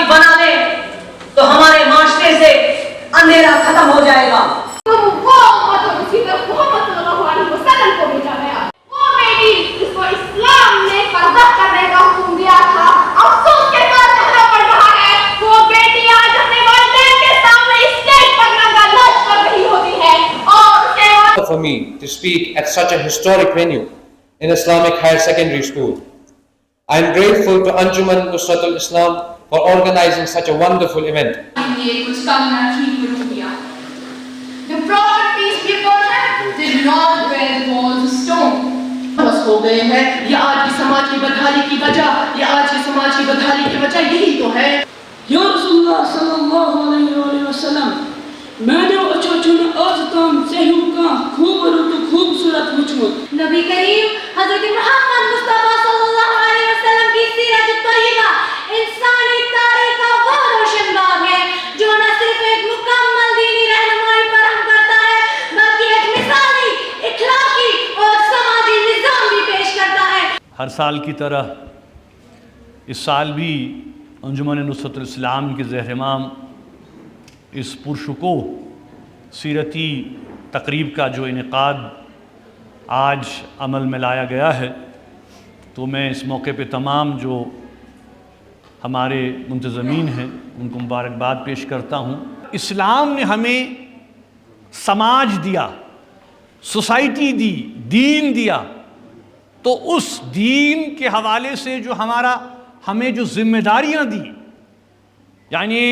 بنا لیں تو ہمارے معاشرے سے اندھیرا ختم ہو جائے گا۔ وہ محمد صلی اللہ علیہ وسلم کو بھیجا گیا، وہ بیٹی جس کو اسلام نے پردہ کرنے کا حکم دیا تھا، افسوس کے ساتھ کہنا پڑ رہا ہے وہ بیٹی آج اپنے والدین کے سامنے اسٹیج پر ننگا ناچ کر رہی ہوتی ہے اور اسے for me to speak at such a historic venue in Islamic Higher Secondary School. I am grateful to Anjuman Nusratul Islam for organizing such a wonderful event. The Prophet, peace be upon him, did not wear the walls of stone. بس ہو گئے ہیں، یہ آج کی سماج کی بدحالی کی وجہ، یہ آج کی سماج کی بدحالی کی وجہ یہی تو ہے۔ یا رسول اللہ صلی اللہ علیہ وسلم، میں نے اچھا چھوڑا آج تام سہیوں کا خوب روٹ خوبصورت وچھمت۔ نبی کریم حضرت محمد مصطفیٰ صلی اللہ علیہ وسلم کی سیرت طیبہ انسانی تاریخ کا وہ روشن باغ ہے جو نہ صرف ایک مکمل دینی رہنمائی فراہم کرتا ہے بلکہ ایک مثالی، اخلاقی اور سماجی نظام بھی پیش کرتا ہے۔ ہر سال کی طرح اس سال بھی انجمن نصرت الاسلام کے زیر اہتمام اس پرشکوہ سیرتی تقریب کا جو انعقاد آج عمل میں لایا گیا ہے، تو میں اس موقع پہ تمام جو ہمارے منتظمین ہیں ان کو مبارکباد پیش کرتا ہوں۔ اسلام نے ہمیں سماج دیا، سوسائٹی دی، دین دیا، تو اس دین کے حوالے سے جو ہمیں جو ذمہ داریاں دی، یعنی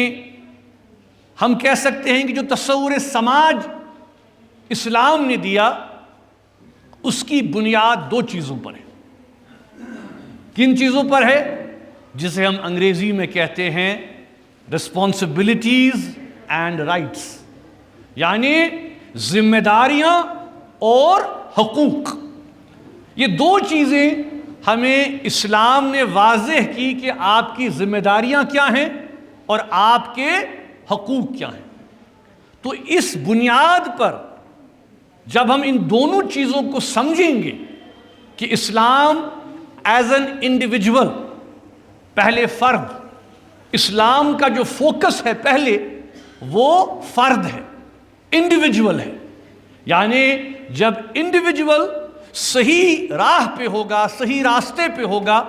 ہم کہہ سکتے ہیں کہ جو تصور سماج اسلام نے دیا اس کی بنیاد دو چیزوں پر ہے۔ کن چیزوں پر ہے؟ جسے ہم انگریزی میں کہتے ہیں responsibilities and rights، یعنی ذمہ داریاں اور حقوق۔ یہ دو چیزیں ہمیں اسلام نے واضح کی کہ آپ کی ذمہ داریاں کیا ہیں اور آپ کے حقوق کیا ہیں۔ تو اس بنیاد پر جب ہم ان دونوں چیزوں کو سمجھیں گے کہ اسلام ایز این انڈیویجول، پہلے فرد، اسلام کا جو فوکس ہے پہلے وہ فرد ہے، انڈیویجول ہے، یعنی جب انڈیویجول صحیح راہ پہ ہوگا، صحیح راستے پہ ہوگا،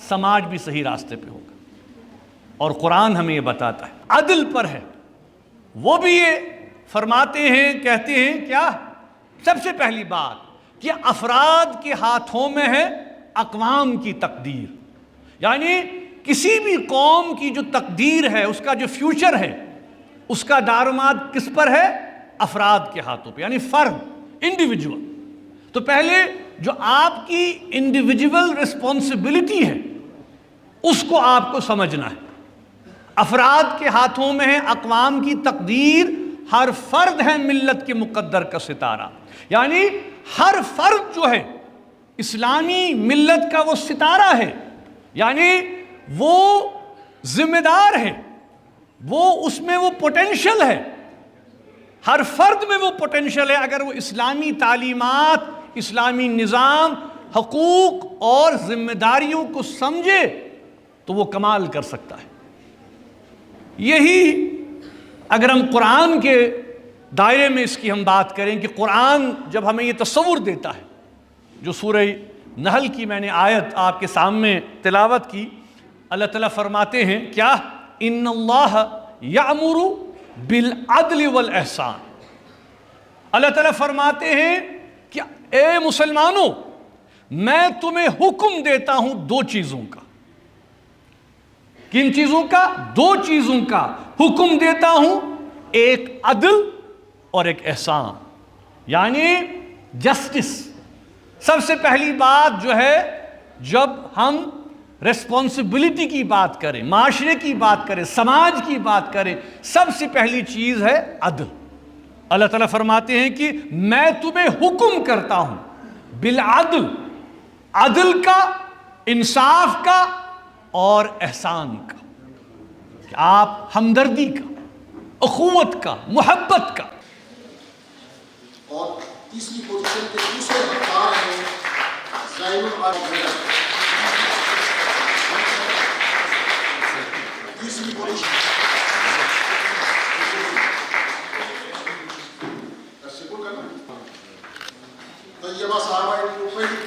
سماج بھی صحیح راستے پہ ہوگا۔ اور قرآن ہمیں یہ بتاتا ہے، عدل پر ہے۔ وہ بھی یہ فرماتے ہیں، کہتے ہیں کیا؟ سب سے پہلی بات کہ افراد کے ہاتھوں میں ہے اقوام کی تقدیر، یعنی کسی بھی قوم کی جو تقدیر ہے، اس کا جو فیوچر ہے، اس کا دارومدار کس پر ہے؟ افراد کے ہاتھوں پہ، یعنی فرد، انڈیویجول۔ تو پہلے جو آپ کی انڈیویجول رسپانسبلٹی ہے اس کو آپ کو سمجھنا ہے۔ افراد کے ہاتھوں میں ہے اقوام کی تقدیر، ہر فرد ہے ملت کے مقدر کا ستارہ، یعنی ہر فرد جو ہے اسلامی ملت کا وہ ستارہ ہے، یعنی وہ ذمہ دار ہے، وہ اس میں وہ پوٹینشل ہے، ہر فرد میں وہ پوٹینشل ہے۔ اگر وہ اسلامی تعلیمات، اسلامی نظام، حقوق اور ذمہ داریوں کو سمجھے تو وہ کمال کر سکتا ہے۔ یہی اگر ہم قرآن کے دائرے میں اس کی ہم بات کریں کہ قرآن جب ہمیں یہ تصور دیتا ہے، جو سورہ نحل کی میں نے آیت آپ کے سامنے تلاوت کی، اللہ تعالیٰ فرماتے ہیں کیا؟ ان اللہ یأمر بالعدل والاحسان۔ اللہ تعالیٰ فرماتے ہیں کہ اے مسلمانوں، میں تمہیں حکم دیتا ہوں دو چیزوں کا۔ کن چیزوں کا؟ دو چیزوں کا حکم دیتا ہوں، ایک عدل اور ایک احسان، یعنی جسٹس۔ سب سے پہلی بات جو ہے، جب ہم ریسپانسبلٹی کی بات کریں، معاشرے کی بات کریں، سماج کی بات کریں، سب سے پہلی چیز ہے عدل۔ اللہ تعالیٰ فرماتے ہیں کہ میں تمہیں حکم کرتا ہوں بالعدل، عدل کا، انصاف کا اور احسان کا، کہ آپ ہمدردی کا، اخوت کا، محبت کا۔ اور تیسری پوزیشن کے دوسرے افطار ہیں زین العابدین۔ تیسری طیبہ صحابہ کو پہلی